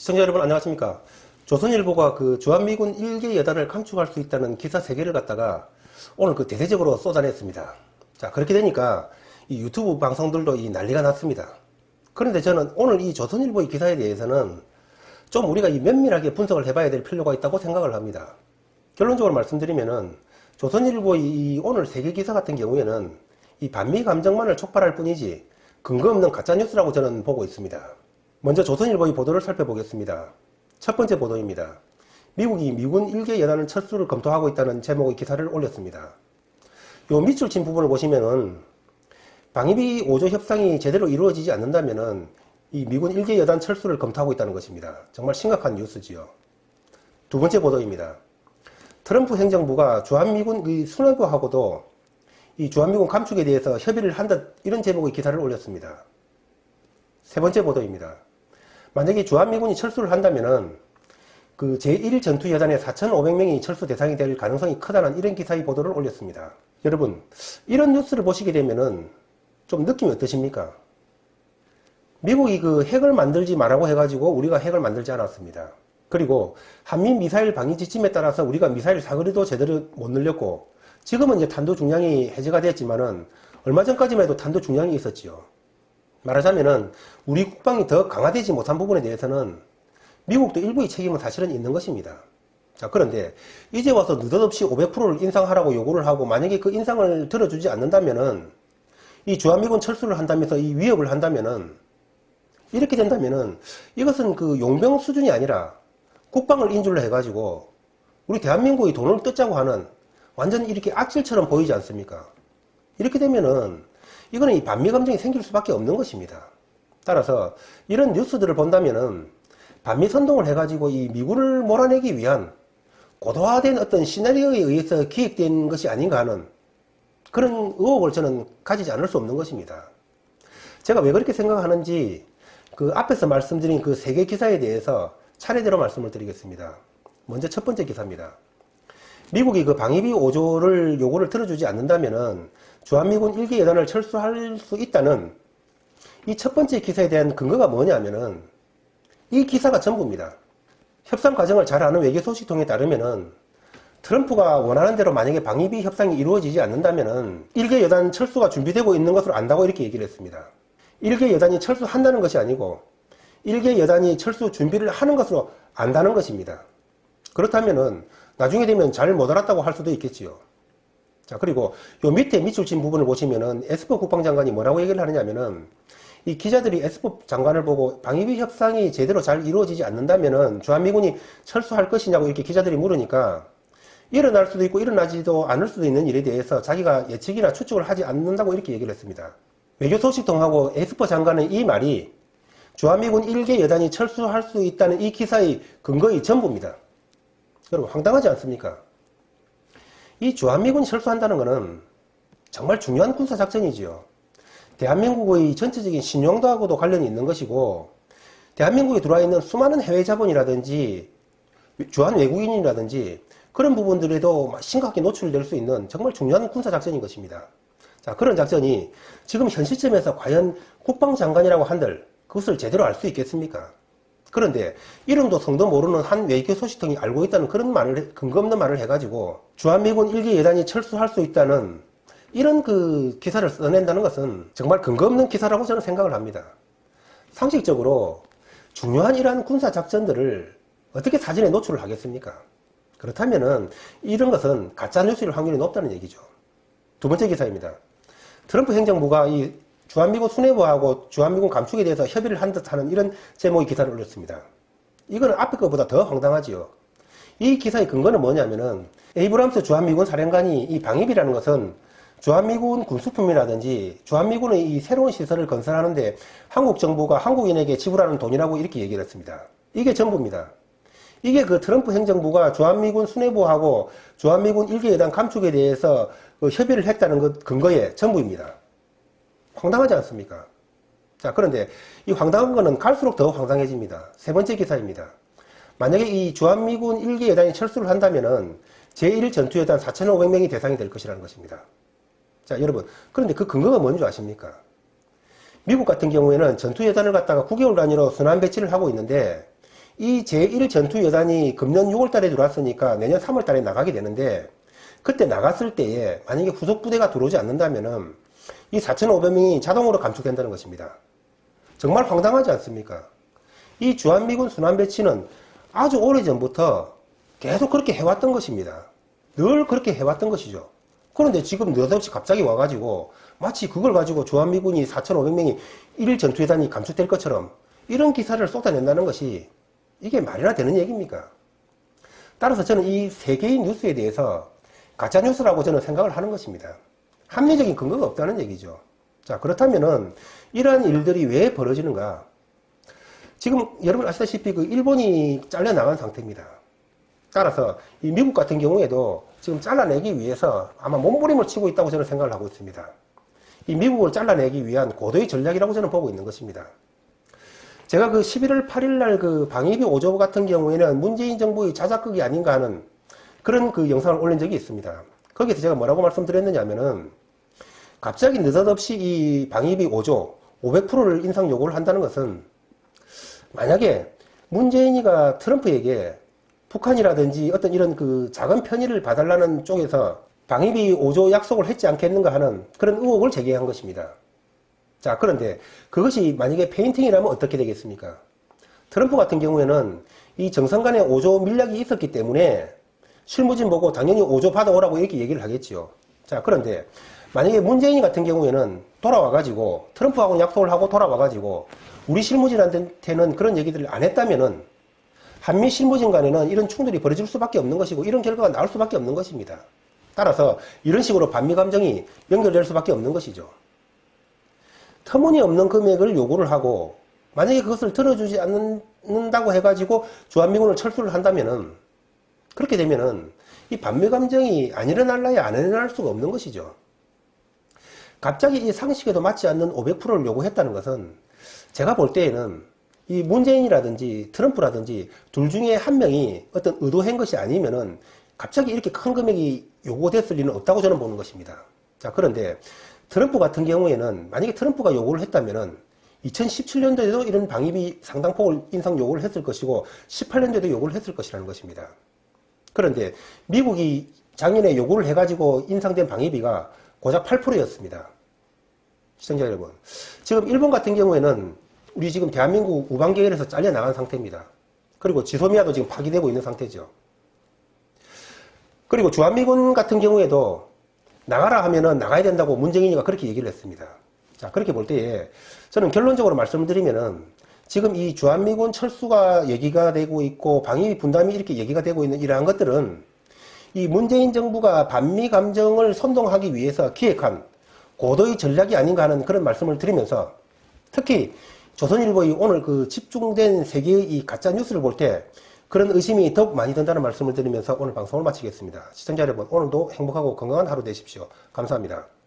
시청자 여러분 안녕하십니까. 조선일보가 그 주한미군 1개 여단을 감축할 수 있다는 기사 3개를 갖다가 오늘 그 대대적으로 쏟아냈습니다. 자, 그렇게 되니까 이 유튜브 방송들도 이 난리가 났습니다. 그런데 저는 오늘 이 조선일보 의 기사에 대해서는 좀 우리가 이 면밀하게 분석을 해봐야 될 필요가 있다고 생각을 합니다. 결론적으로 말씀드리면은 조선일보의 이 오늘 3개 기사 같은 경우에는 이 반미 감정만을 촉발할 뿐이지 근거 없는 가짜뉴스라고 저는 보고 있습니다. 먼저 조선일보의 보도를 살펴보겠습니다. 첫 번째 보도입니다. 미국이 미군 1개 여단을 철수를 검토하고 있다는 제목의 기사를 올렸습니다. 요 밑줄 친 부분을 보시면은 방위비 5조 협상이 제대로 이루어지지 않는다면은 이 미군 1개 여단 철수를 검토하고 있다는 것입니다. 정말 심각한 뉴스지요. 두 번째 보도입니다. 트럼프 행정부가 주한미군 수뇌부하고도 이 주한미군 감축에 대해서 협의를 한 듯 이런 제목의 기사를 올렸습니다. 세 번째 보도입니다. 만약에 주한미군이 철수를 한다면은 그 제1전투여단의 4,500명이 철수 대상이 될 가능성이 크다는 이런 기사의 보도를 올렸습니다. 여러분, 이런 뉴스를 보시게 되면은 좀 느낌이 어떠십니까? 미국이 그 핵을 만들지 말라고 해가지고 우리가 핵을 만들지 않았습니다. 그리고 한미 미사일 방위 지침에 따라서 우리가 미사일 사거리도 제대로 못 늘렸고 지금은 이제 탄도 중량이 해제가 됐지만은 얼마 전까지만 해도 탄도 중량이 있었지요. 말하자면은 우리 국방이 더 강화되지 못한 부분에 대해서는 미국도 일부의 책임은 사실은 있는 것입니다. 자, 그런데 이제 와서 느닷없이 500%를 인상하라고 요구를 하고 만약에 그 인상을 들어주지 않는다면은 이 주한미군 철수를 한다면서 이 위협을 한다면은 이렇게 된다면은 이것은 그 용병 수준이 아니라 국방을 인줄로 해가지고 우리 대한민국이 돈을 뜯자고 하는 완전 이렇게 악질처럼 보이지 않습니까? 이렇게 되면은 이거는 이 반미 감정이 생길 수밖에 없는 것입니다. 따라서 이런 뉴스들을 본다면은 반미 선동을 해가지고 이 미군을 몰아내기 위한 고도화된 어떤 시나리오에 의해서 기획된 것이 아닌가 하는 그런 의혹을 저는 가지지 않을 수 없는 것입니다. 제가 왜 그렇게 생각하는지 그 앞에서 말씀드린 그 3개 기사에 대해서 차례대로 말씀을 드리겠습니다. 먼저 첫 번째 기사입니다. 미국이 그 방위비 5조를 요구를 들어주지 않는다면은 주한미군 1개 여단을 철수할 수 있다는 이 첫 번째 기사에 대한 근거가 뭐냐면은 이 기사가 전부입니다. 협상 과정을 잘 아는 외교 소식통에 따르면은 트럼프가 원하는 대로 만약에 방위비 협상이 이루어지지 않는다면은 1개 여단 철수가 준비되고 있는 것으로 안다고 이렇게 얘기를 했습니다. 1개 여단이 철수한다는 것이 아니고 1개 여단이 철수 준비를 하는 것으로 안다는 것입니다. 그렇다면은 나중에 되면 잘 못 알았다고 할 수도 있겠지요. 자, 그리고 요 밑에 밑줄 친 부분을 보시면은 에스퍼 국방장관이 뭐라고 얘기를 하느냐면은 이 기자들이 에스퍼 장관을 보고 방위비 협상이 제대로 잘 이루어지지 않는다면은 주한미군이 철수할 것이냐고 이렇게 기자들이 물으니까 일어날 수도 있고 일어나지도 않을 수도 있는 일에 대해서 자기가 예측이나 추측을 하지 않는다고 이렇게 얘기를 했습니다. 외교 소식통하고 에스퍼 장관의 이 말이 주한미군 1개 여단이 철수할 수 있다는 이 기사의 근거의 전부입니다. 여러분 황당하지 않습니까? 이 주한미군이 철수한다는 것은 정말 중요한 군사작전이지요. 대한민국의 전체적인 신용도하고도 관련이 있는 것이고 대한민국에 들어와 있는 수많은 해외 자본이라든지 주한 외국인이라든지 그런 부분들에도 심각하게 노출될 수 있는 정말 중요한 군사작전인 것입니다. 자, 그런 작전이 지금 현 시점에서 과연 국방장관이라고 한들 그것을 제대로 알 수 있겠습니까? 그런데 이름도 성도 모르는 한 외교 소식통이 알고 있다는 그런 말을, 근거 없는 말을 해가지고 주한미군 1개 여단이 철수할 수 있다는 이런 그 기사를 써낸다는 것은 정말 근거 없는 기사라고 저는 생각을 합니다. 상식적으로 중요한 이러한 군사작전들을 어떻게 사진에 노출을 하겠습니까? 그렇다면은 이런 것은 가짜뉴스일 확률이 높다는 얘기죠. 두 번째 기사입니다. 트럼프 행정부가 이 주한미군 수뇌부하고 주한미군 감축에 대해서 협의를 한 듯하는 이런 제목의 기사를 올렸습니다. 이거는 앞에 것보다 더 황당하지요. 이 기사의 근거는 뭐냐면은 에이브람스 주한미군 사령관이 이 방위비라는 것은 주한미군 군수품이라든지 주한미군의 이 새로운 시설을 건설하는데 한국 정부가 한국인에게 지불하는 돈이라고 이렇게 얘기를 했습니다. 이게 전부입니다. 이게 그 트럼프 행정부가 주한미군 수뇌부하고 주한미군 1개 여단 감축에 대해서 그 협의를 했다는 것 근거의 전부입니다. 황당하지 않습니까? 자, 그런데 이 황당한 거는 갈수록 더 황당해집니다. 세 번째 기사입니다. 만약에 이 주한미군 1개 여단이 철수를 한다면은 제1전투여단 4,500명이 대상이 될 것이라는 것입니다. 자, 여러분, 그런데 그 근거가 뭔지 아십니까? 미국 같은 경우에는 전투여단을 갖다가 9개월 단위로 순환 배치를 하고 있는데 이 제1전투여단이 금년 6월달에 들어왔으니까 내년 3월달에 나가게 되는데, 그때 나갔을 때에 만약에 후속 부대가 들어오지 않는다면은 이 4,500명이 자동으로 감축된다는 것입니다. 정말 황당하지 않습니까? 이 주한미군 순환 배치는 아주 오래전부터 계속 그렇게 해왔던 것입니다. 늘 그렇게 해왔던 것이죠. 그런데 지금 느닷없이 갑자기 와가지고 마치 그걸 가지고 주한미군이 4,500명이 1일 전투여단이 감축될 것처럼 이런 기사를 쏟아낸다는 것이 이게 말이나 되는 얘기입니까? 따라서 저는 이 세 개의 뉴스에 대해서 가짜뉴스라고 저는 생각을 하는 것입니다. 합리적인 근거가 없다는 얘기죠. 자, 그렇다면은 이러한 일들이 왜 벌어지는가? 지금 여러분 아시다시피 그 일본이 잘려나간 상태입니다. 따라서 이 미국 같은 경우에도 지금 잘라내기 위해서 아마 몸부림을 치고 있다고 저는 생각을 하고 있습니다. 이 미국을 잘라내기 위한 고도의 전략이라고 저는 보고 있는 것입니다. 제가 그 11월 8일 날 그 방위비 5조 같은 경우에는 문재인 정부의 자작극이 아닌가 하는 그런 그 영상을 올린 적이 있습니다. 거기서 제가 뭐라고 말씀드렸느냐면은 갑자기 느닷없이 이 방위비 5조 500%를 인상 요구를 한다는 것은 만약에 문재인이가 트럼프에게 북한이라든지 어떤 이런 그 작은 편의를 봐달라는 쪽에서 방위비 5조 약속을 했지 않겠는가 하는 그런 의혹을 제기한 것입니다. 자, 그런데 그것이 만약에 페인팅이라면 어떻게 되겠습니까? 트럼프 같은 경우에는 이 정상 간에 5조 밀약이 있었기 때문에 실무진 보고 당연히 5조 받아오라고 이렇게 얘기를 하겠죠. 자, 그런데 만약에 문재인 같은 경우에는 돌아와가지고 트럼프하고 약속을 하고 돌아와가지고 우리 실무진한테는 그런 얘기들을 안 했다면은 한미 실무진 간에는 이런 충돌이 벌어질 수밖에 없는 것이고 이런 결과가 나올 수밖에 없는 것입니다. 따라서 이런 식으로 반미 감정이 연결될 수밖에 없는 것이죠. 터무니없는 금액을 요구를 하고 만약에 그것을 들어주지 않는다고 해가지고 주한미군을 철수를 한다면은 그렇게 되면은 이 반미 감정이 안 일어날라야 안 일어날 수가 없는 것이죠. 갑자기 이 상식에도 맞지 않는 500%를 요구했다는 것은 제가 볼 때에는 이 문재인이라든지 트럼프라든지 둘 중에 한 명이 어떤 의도한 것이 아니면은 갑자기 이렇게 큰 금액이 요구됐을 리는 없다고 저는 보는 것입니다. 자, 그런데 트럼프 같은 경우에는 만약에 트럼프가 요구를 했다면은 2017년도에도 이런 방위비 상당폭을 인상 요구를 했을 것이고 18년도에도 요구를 했을 것이라는 것입니다. 그런데 미국이 작년에 요구를 해가지고 인상된 방위비가 고작 8%였습니다. 시청자 여러분, 지금 일본 같은 경우에는 우리 지금 대한민국 우방계열에서 잘려나간 상태입니다. 그리고 지소미아도 지금 파기되고 있는 상태죠. 그리고 주한미군 같은 경우에도 나가라 하면은 나가야 된다고 문재인이가 그렇게 얘기를 했습니다. 자, 그렇게 볼 때에 저는 결론적으로 말씀을 드리면은 지금 이 주한미군 철수가 얘기가 되고 있고 방위비 분담이 이렇게 얘기가 되고 있는 이러한 것들은 이 문재인 정부가 반미 감정을 선동하기 위해서 기획한 고도의 전략이 아닌가 하는 그런 말씀을 드리면서 특히 조선일보의 오늘 그 집중된 세 개의 이 가짜 뉴스를 볼 때 그런 의심이 더욱 많이 든다는 말씀을 드리면서 오늘 방송을 마치겠습니다. 시청자 여러분, 오늘도 행복하고 건강한 하루 되십시오. 감사합니다.